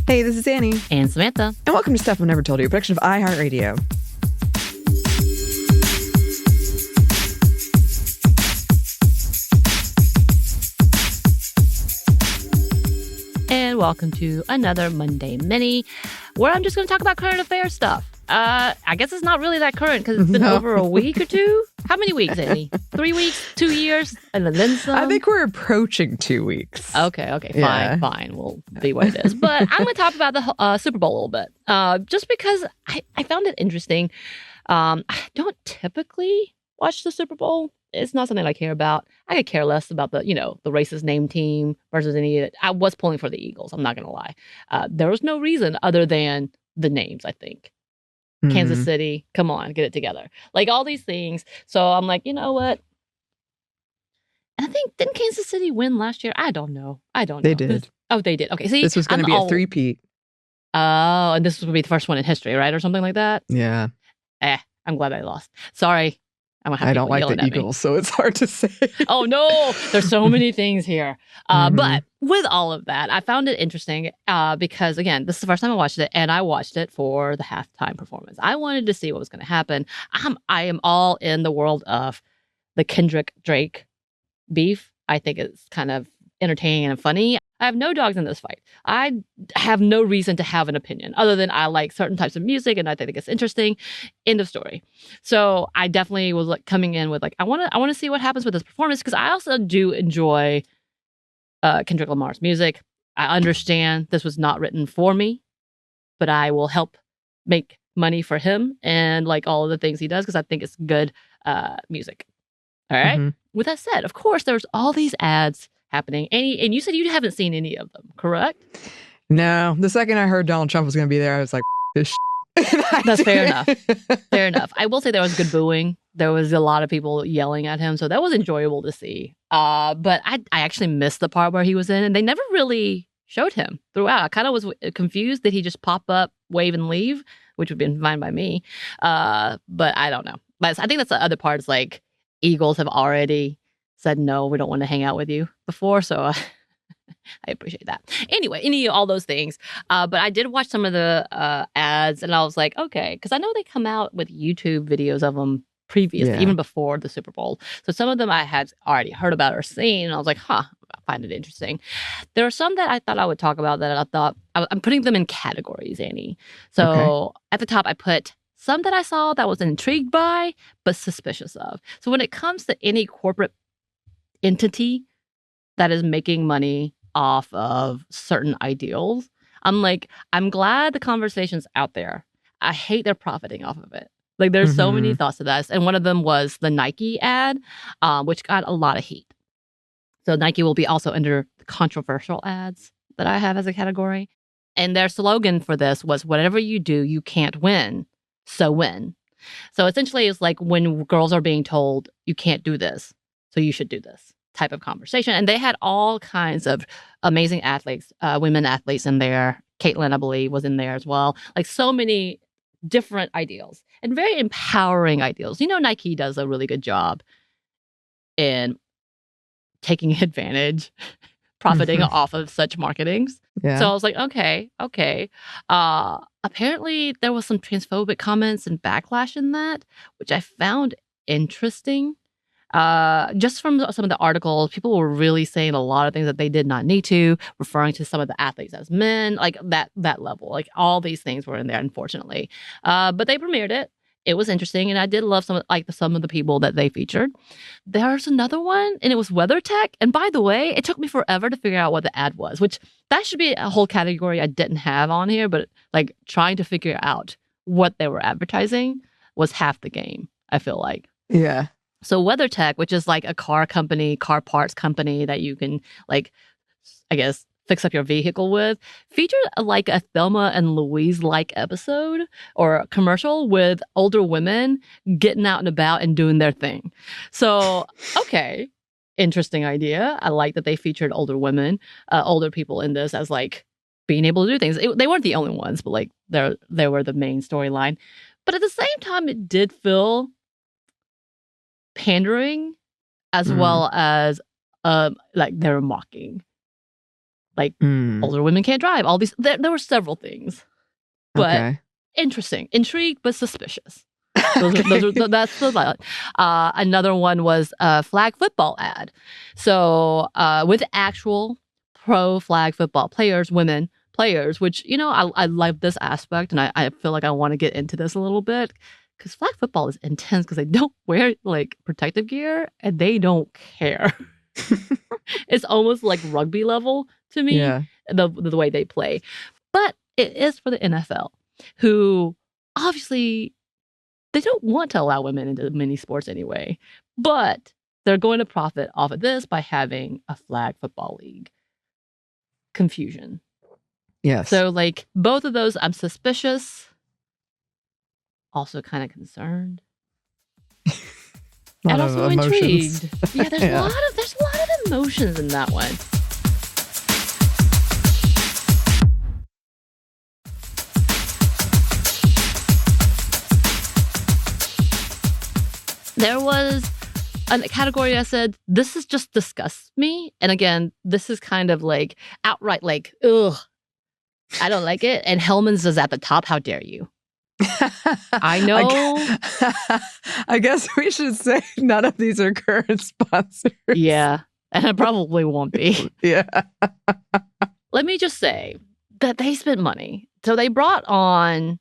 Hey, this is Anney and Samantha. And welcome to Stuff I've Never Told You, a production of iHeartRadio. And welcome to another Monday Mini, where I'm just going to talk about current affairs stuff. I guess it's not really that current because it's been over a week or two. How many weeks, Anney? 3 weeks, 2 years, and then some? I think we're approaching 2 weeks. Okay, fine. We'll be what it is. But I'm going to talk about the Super Bowl a little bit, just because I found it interesting. I don't typically watch the Super Bowl. It's not something I care about. I could care less about the racist name team versus any of it. I was pulling for the Eagles. I'm not going to lie. There was no reason other than the names, I think. Kansas City, come on, get it together. Like all these things. So I'm like, you know what? And I think, didn't Kansas City win last year? I don't know. They did. They did. Okay, see, this was going to be a three-peat. Oh, and this was going to be the first one in history, right? Or something like that? Yeah. I'm glad I lost. Sorry. I don't like the Eagles, so it's hard to say. Oh, no. There's so many things here. But with all of that, I found it interesting because, again, this is the first time I watched it, and I watched it for the halftime performance. I wanted to see what was going to happen. I am all in the world of the Kendrick-Drake beef. I think it's kind of entertaining and funny. I have no dogs in this fight. I have no reason to have an opinion other than I like certain types of music and I think it's interesting. End of story. So I definitely was like coming in with like, I want to see what happens with this performance because I also do enjoy Kendrick Lamar's music. I understand this was not written for me, but I will help make money for him and like all of the things he does because I think it's good music. All right. With that said, of course, there's all these ads happening. And you said you haven't seen any of them, correct? No. The second I heard Donald Trump was going to be there, I was like, this That's fair enough. Fair enough. I will say there was good booing. There was a lot of people yelling at him. So that was enjoyable to see. But I actually missed the part where he was in and they never really showed him throughout. I kind of was confused. Did he just pop up, wave and leave? Which would have been fine by me. But I don't know. But I think that's the other part is like Eagles have already said, no, we don't want to hang out with you before. So I appreciate that. Anyway, all those things. But I did watch some of the ads and I was like, okay, because I know they come out with YouTube videos of them previously, even before the Super Bowl. So some of them I had already heard about or seen. And I was like, I find it interesting. There are some that I thought I would talk about that I thought I'm putting them in categories, Anney. So at the top, I put some that I saw that I was intrigued by, but suspicious of. So when it comes to any corporate entity that is making money off of certain ideals, I'm glad the conversation's out there. I hate they're profiting off of it. Like there's so many thoughts to this. And one of them was the Nike ad, which got a lot of heat. So Nike will be also under the controversial ads that I have as a category. And their slogan for this was, whatever you do, you can't win. So win. So essentially it's like when girls are being told, you can't do this, so you should do this type of conversation. And they had all kinds of amazing athletes, women athletes in there. Caitlin, I believe, was in there as well. Like so many different ideals and very empowering ideals. Nike does a really good job in taking advantage, profiting off of such marketings. Yeah. So I was like, okay. Apparently there was some transphobic comments and backlash in that, which I found interesting. Just from some of the articles, people were really saying a lot of things that they did not need to, referring to some of the athletes as men, like that level. Like all these things were in there, unfortunately. But they premiered it. It was interesting, and I did love some of the people that they featured. There's another one, and it was WeatherTech. And by the way, it took me forever to figure out what the ad was, which that should be a whole category I didn't have on here. But like trying to figure out what they were advertising was half the game, I feel like. Yeah. So WeatherTech, which is like a car parts company that you can like, I guess, fix up your vehicle with, featured like a Thelma and Louise-like episode or a commercial with older women getting out and about and doing their thing. So, okay, interesting idea. I like that they featured older women, older people in this as like being able to do things. They weren't the only ones, but like they were the main storyline. But at the same time, it did feel pandering as well as like they were mocking. Like older women can't drive. All these, there were several things, but interesting, intrigued, but suspicious. That's the line. Another one was a flag football ad. So with actual pro flag football players, women players, which, I love this aspect, and I feel like I want to get into this a little bit, because flag football is intense because they don't wear like protective gear and they don't care. It's almost like rugby level to me, the way they play. But it is for the NFL, who obviously they don't want to allow women into many sports anyway. But they're going to profit off of this by having a flag football league. Confusion. Yes. So like both of those, I'm suspicious. Also kind of concerned. And also intrigued. Yeah, there's a lot of emotions in that one. There was a category I said, this is just disgusts me. And again, this is kind of like outright like, ugh, I don't like it. And Hellman's is at the top. How dare you? I know. I guess we should say none of these are current sponsors. Yeah, and I probably won't be. Yeah. Let me just say that they spent money. So they brought on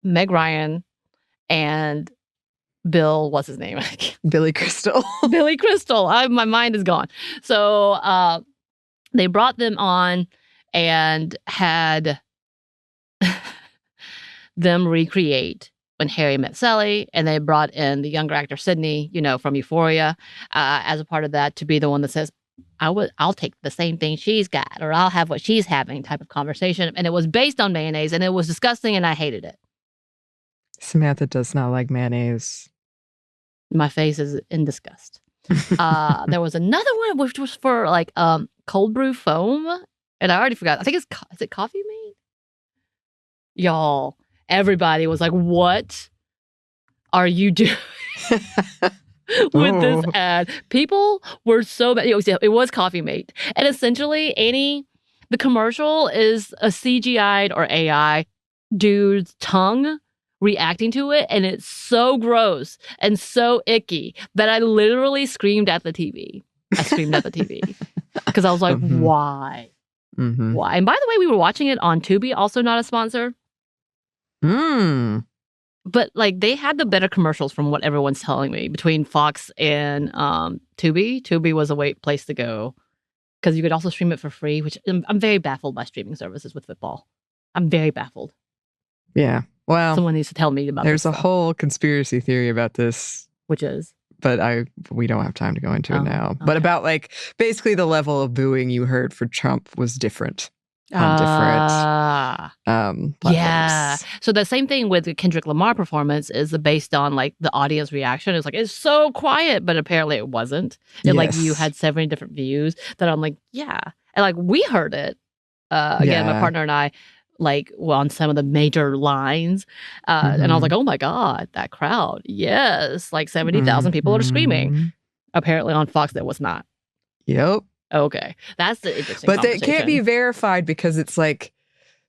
Meg Ryan and Bill, what's his name? Billy Crystal. Billy Crystal. My mind is gone. So they brought them on and had them recreate When Harry Met Sally, and they brought in the younger actor Sydney, from Euphoria, as a part of that, to be the one that says, I'll take the same thing she's got, or I'll have what she's having type of conversation. And it was based on mayonnaise, and it was disgusting, and I hated it. Samantha does not like mayonnaise. My face is in disgust. There was another one which was for like cold brew foam, and I already forgot. I think is it Coffee Mate? Y'all, everybody was like, "What are you doing with this ad?" People were so bad. It was Coffee Mate, and essentially, Anney, the commercial is a CGI'd or AI dude's tongue reacting to it, and it's so gross and so icky that I literally screamed at the TV. I screamed at the TV because I was like, why? Why? And by the way, we were watching it on Tubi, also not a sponsor. But like they had the better commercials from what everyone's telling me between Fox and Tubi. Tubi was a place to go because you could also stream it for free, which I'm very baffled by streaming services with football. I'm very baffled. Yeah. Well, someone needs to tell me about there's this a whole conspiracy theory about this. Which is? But we don't have time to go into it now. Okay. But about like basically the level of booing you heard for Trump was different on different platforms. Yeah. So the same thing with the Kendrick Lamar performance is based on like the audience reaction. It's like, it's so quiet, but apparently it wasn't. And like you had 70 different views that I'm like, yeah. And like we heard it. Again, my partner and I, on some of the major lines. And I was like, oh my God, that crowd. Yes. Like 70,000 people are screaming. Apparently on Fox, that was not. Yep. Okay. That's the interesting But it can't be verified because it's like,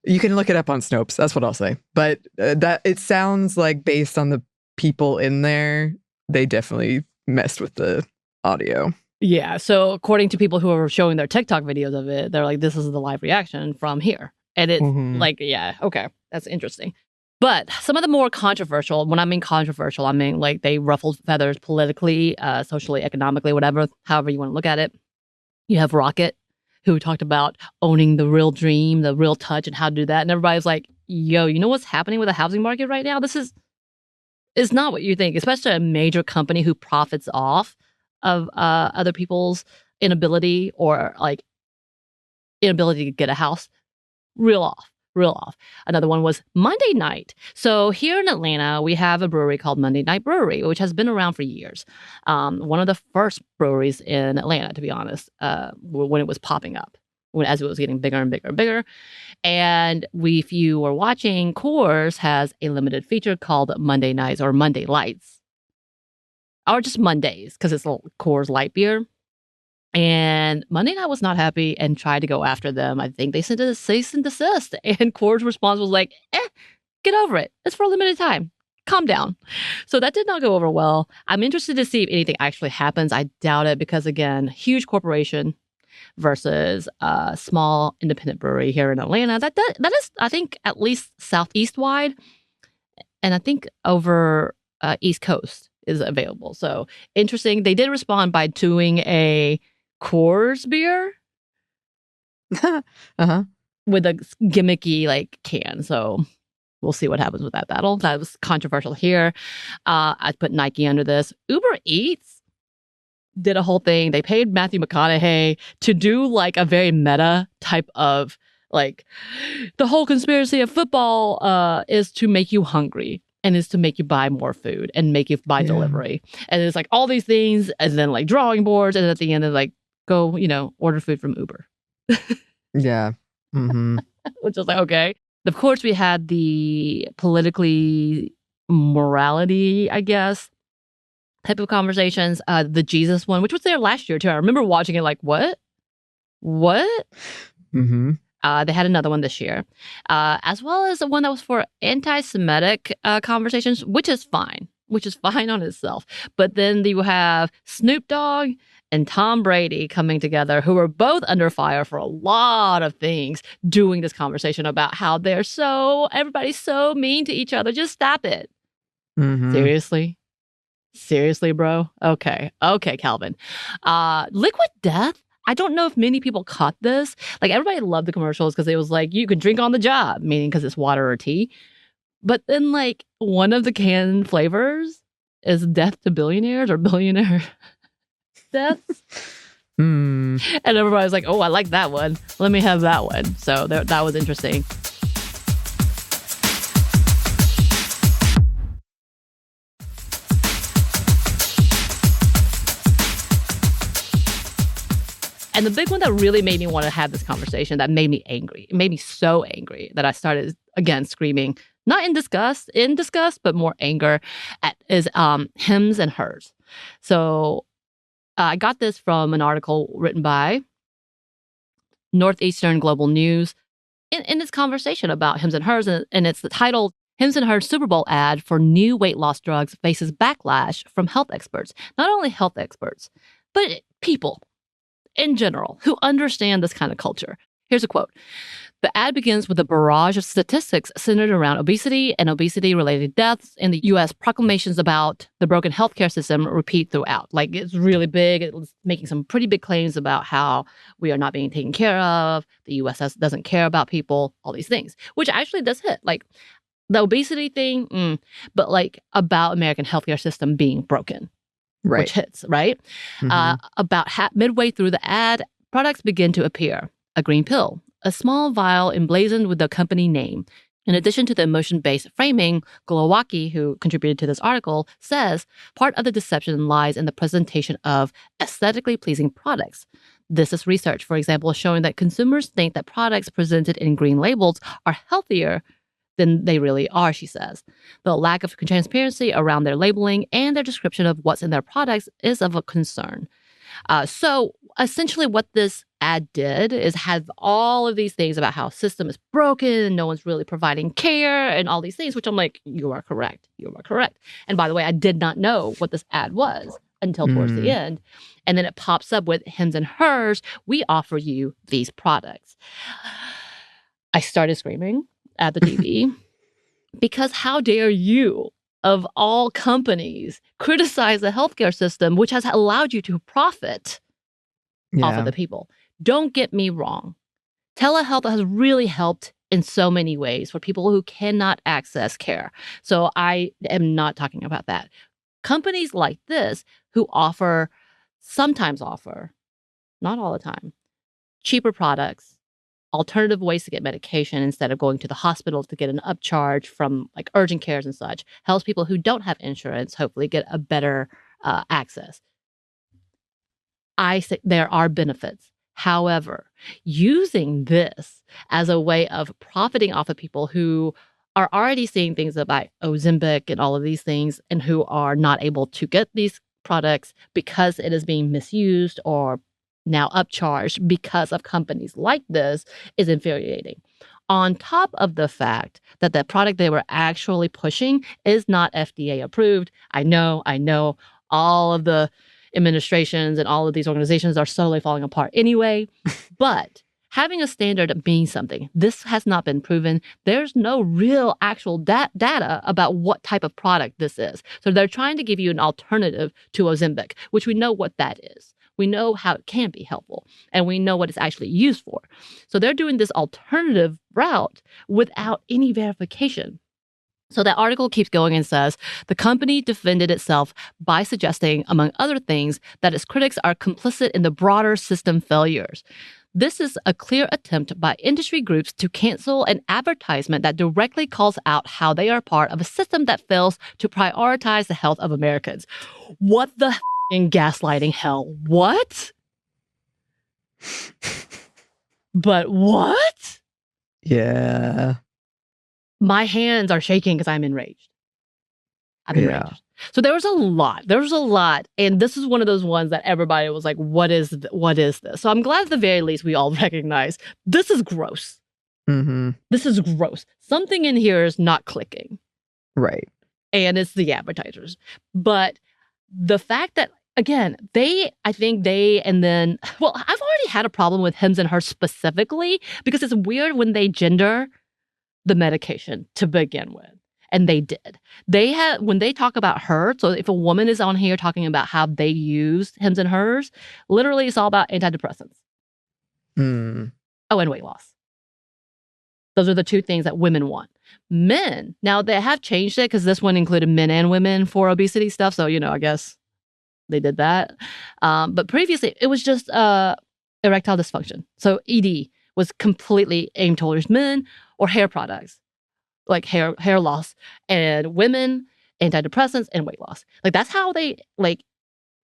you can look it up on Snopes. That's what I'll say. But that it sounds like based on the people in there, they definitely messed with the audio. Yeah. So according to people who are showing their TikTok videos of it, they're like, this is the live reaction from here. And it's like, yeah, okay, that's interesting. But some of the more controversial, when I mean controversial, I mean like they ruffled feathers politically, socially, economically, whatever, however you want to look at it. You have Rocket, who talked about owning the real dream, the real touch, and how to do that. And everybody's like, yo, you know what's happening with the housing market right now? It's not what you think, especially a major company who profits off of other people's inability to get a house. Real off. Another one was Monday Night. So here in Atlanta, we have a brewery called Monday Night Brewery, which has been around for years. One of the first breweries in Atlanta, to be honest, when it was popping up, as it was getting bigger and bigger and bigger. And if you were watching, Coors has a limited feature called Monday Nights or Monday Lights. Or just Mondays, because it's a Coors Light beer. And Monday Night was not happy and tried to go after them. I think they sent a cease and desist. And Core's response was like, get over it. It's for a limited time. Calm down. So that did not go over well. I'm interested to see if anything actually happens. I doubt it because, again, huge corporation versus a small independent brewery here in Atlanta. That is, I think, at least southeast wide. And I think over East Coast is available. So interesting. They did respond by doing a Coors beer with a gimmicky like can. So we'll see what happens with that battle. That was controversial here. I put Nike under this. Uber Eats did a whole thing. They paid Matthew McConaughey to do like a very meta type of like the whole conspiracy of football is to make you hungry and is to make you buy more food and make you buy delivery. And it's like all these things and then like drawing boards. And at the end, it's like, go, order food from Uber. Yeah. Mm-hmm. Which was like, okay. Of course, we had the politically morality, I guess, type of conversations. The Jesus one, which was there last year, too. I remember watching it like, what? Mm-hmm. They had another one this year, as well as the one that was for anti-Semitic conversations, which is fine on itself. But then you have Snoop Dogg and Tom Brady coming together, who are both under fire for a lot of things, doing this conversation about how everybody's so mean to each other. Just stop it. Mm-hmm. Seriously, bro? Okay, Calvin. Liquid Death. I don't know if many people caught this. Like, everybody loved the commercials because it was like, you can drink on the job, meaning because it's water or tea. But then, like, one of the canned flavors is death to billionaires or billionaire deaths. And everybody's like, oh, I like that one. Let me have that one. So that was interesting. And the big one that really made me want to have this conversation, that made me angry. It made me so angry that I started, again, screaming, not in disgust, but more anger, is Hims and Hers. So I got this from an article written by Northeastern Global News in this conversation about Hims and Hers. And it's the title, Hims and Hers Super Bowl ad for new weight loss drugs faces backlash from health experts. Not only health experts, but people in general who understand this kind of culture. Here's a quote. The ad begins with a barrage of statistics centered around obesity and obesity-related deaths in the U.S. Proclamations about the broken healthcare system repeat throughout. Like, it's really big. It's making some pretty big claims about how we are not being taken care of. The U.S. doesn't care about people, all these things, which actually does hit. Like, the obesity thing, but like about American healthcare system being broken. Right. Which hits, right? Mm-hmm. About midway through the ad, products begin to appear. A green pill, a small vial emblazoned with the company name. In addition to the emotion-based framing, Glowacki, who contributed to this article, says part of the deception lies in the presentation of aesthetically pleasing products. This is research, for example, showing that consumers think that products presented in green labels are healthier than they really are, she says. The lack of transparency around their labeling and their description of what's in their products is of a concern. So essentially what this ad did is have all of these things about how system is broken and no one's really providing care and all these things, which I'm like, you are correct. And by the way, I did not know what this ad was until towards the end. And then it pops up with Hims and Hers. We offer you these products. I started screaming at the TV because how dare you, of all companies, criticize the healthcare system, which has allowed you to profit off of the people. Don't get me wrong. Telehealth has really helped in so many ways for people who cannot access care. So I am not talking about that. Companies like this who sometimes offer, not all the time, cheaper products, alternative ways to get medication instead of going to the hospital to get an upcharge from like urgent cares and such, helps people who don't have insurance hopefully get a better access. I think there are benefits. However, using this as a way of profiting off of people who are already seeing things about Ozempic and all of these things and who are not able to get these products because it is being misused or now upcharged because of companies like this is infuriating. On top of the fact that the product they were actually pushing is not FDA approved. I know, all of the administrations and all of these organizations are slowly falling apart anyway, but having a standard means something. This has not been proven. There's no real actual data about what type of product this is. So they're trying to give you an alternative to Ozempic, which we know what that is. We know how it can be helpful, and we know what it's actually used for. So they're doing this alternative route without any verification. So that article keeps going and says, the company defended itself by suggesting, among other things, that its critics are complicit in the broader system failures. This is a clear attempt by industry groups to cancel an advertisement that directly calls out how they are part of a system that fails to prioritize the health of Americans. What the f***ing gaslighting hell? What? But what? Yeah. My hands are shaking because I'm enraged. I'm enraged. So there was a lot. And this is one of those ones that everybody was like, what is this? So I'm glad at the very least we all recognize this is gross. Mm-hmm. This is gross. Something in here is not clicking. Right. And it's the advertisers. But the fact that, again, I've already had a problem with hims and hers specifically because it's weird when they gender the medication to begin with. And they did. When they talk about her, so if a woman is on here talking about how they used hims and hers, literally it's all about antidepressants. Mm. Oh, and weight loss. Those are the two things that women want. Men, now they have changed it because this one included men and women for obesity stuff. So, I guess they did that. But previously, it was just erectile dysfunction. So ED was completely aimed towards men or hair products. Like hair loss, and women, antidepressants, and weight loss. Like that's how they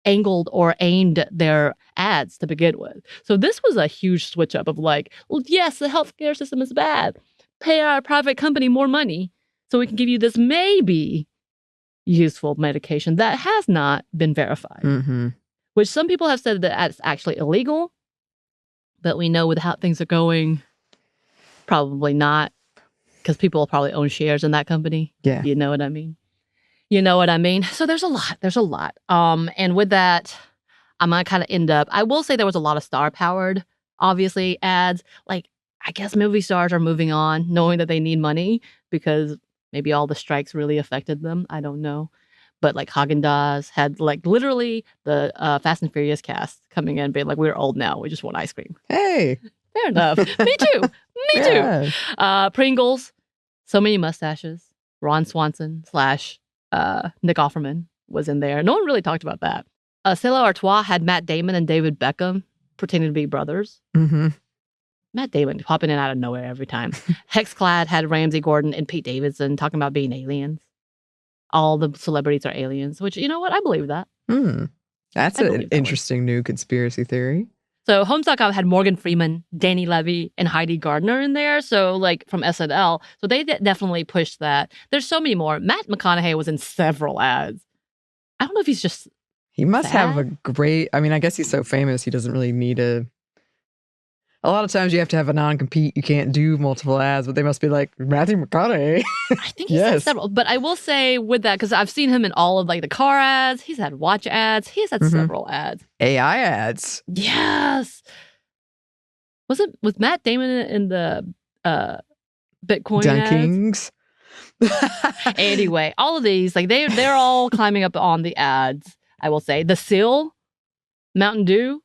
angled or aimed their ads to begin with. So this was a huge switch up of like, well, yes, the healthcare system is bad. Pay our private company more money so we can give you this maybe useful medication that has not been verified. Mm-hmm. Which some people have said that it's actually illegal, but we know with how things are going, probably not. Because people will probably own shares in that company. Yeah. You know what I mean? So there's a lot. And with that, I'm going to kind of end up, I will say there was a lot of star-powered, obviously, ads. Like, I guess movie stars are moving on, knowing that they need money because maybe all the strikes really affected them. I don't know. But like Haagen-Dazs had like literally the Fast and Furious cast coming in being like, we're old now. We just want ice cream. Hey. Fair enough. Me too. Me too. Pringles. So many mustaches. Ron Swanson / Nick Offerman was in there. No one really talked about that. Stella Artois had Matt Damon and David Beckham pretending to be brothers. Mm-hmm. Matt Damon popping in out of nowhere every time. Hexclad had Ramsey Gordon and Pete Davidson talking about being aliens. All the celebrities are aliens, which, you know what? I believe that. That's an interesting new conspiracy theory. So Homes.com had Morgan Freeman, Danny Levy, and Heidi Gardner in there. So like from SNL. So they definitely pushed that. There's so many more. Matt McConaughey was in several ads. I don't know if he's just He must sad. have a great, I guess he's so famous he doesn't really need a lot of times you have to have a non-compete. You can't do multiple ads, but they must be like, Matthew McConaughey. I think he's had several. But I will say with that, because I've seen him in all of like the car ads. He's had watch ads. He's had several ads. AI ads. Yes. Was Matt Damon in the Bitcoin Dunkings. ads? Anyway, all of these, like they're all climbing up on the ads, I will say. The Seal, Mountain Dew.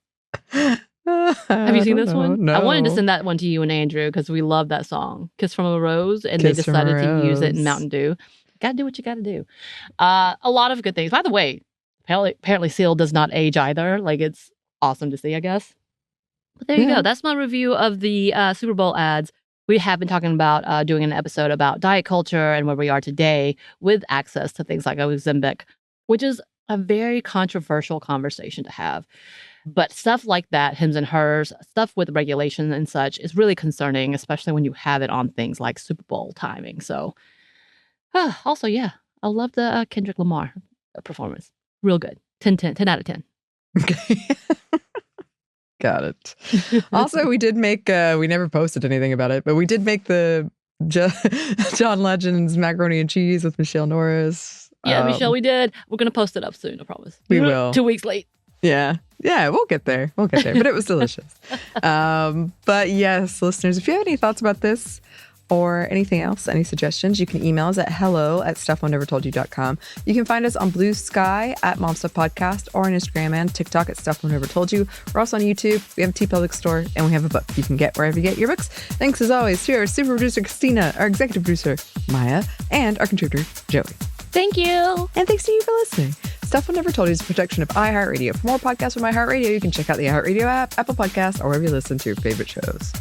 Have you seen this one? No. I wanted to send that one to you and Andrew because we love that song, Kiss from a Rose, and they decided to use it in Mountain Dew. Gotta do what you gotta do. A lot of good things. By the way, apparently Seal does not age either. Like, it's awesome to see, I guess. But there you go. That's my review of the Super Bowl ads. We have been talking about doing an episode about diet culture and where we are today with access to things like Ozempic, which is a very controversial conversation to have. But stuff like that, hims and hers, stuff with regulation and such is really concerning, especially when you have it on things like Super Bowl timing. So also, yeah, I love the Kendrick Lamar performance. Real good. 10 out of 10. Okay. Got it. Also, we did make, we never posted anything about it, but we did make the John Legend's macaroni and cheese with Michelle Norris. Yeah, Michelle, we did. We're going to post it up soon, I promise. We will. 2 weeks late. Yeah. Yeah, we'll get there. But it was delicious. But yes, listeners, if you have any thoughts about this or anything else, any suggestions, you can email us at hello@stuffmonevertoldyou.com. You can find us on Blue Sky at Mom Stuff Podcast or on Instagram and TikTok at Stuff Mom Never Told You. We're also on YouTube. We have a TeePublic store and we have a book you can get wherever you get your books. Thanks as always to our super producer, Christina, our executive producer, Maya, and our contributor, Joey. Thank you. And thanks to you for listening. Stuff Mom Never Told You is a production of iHeartRadio. For more podcasts from iHeartRadio, you can check out the iHeartRadio app, Apple Podcasts, or wherever you listen to your favorite shows.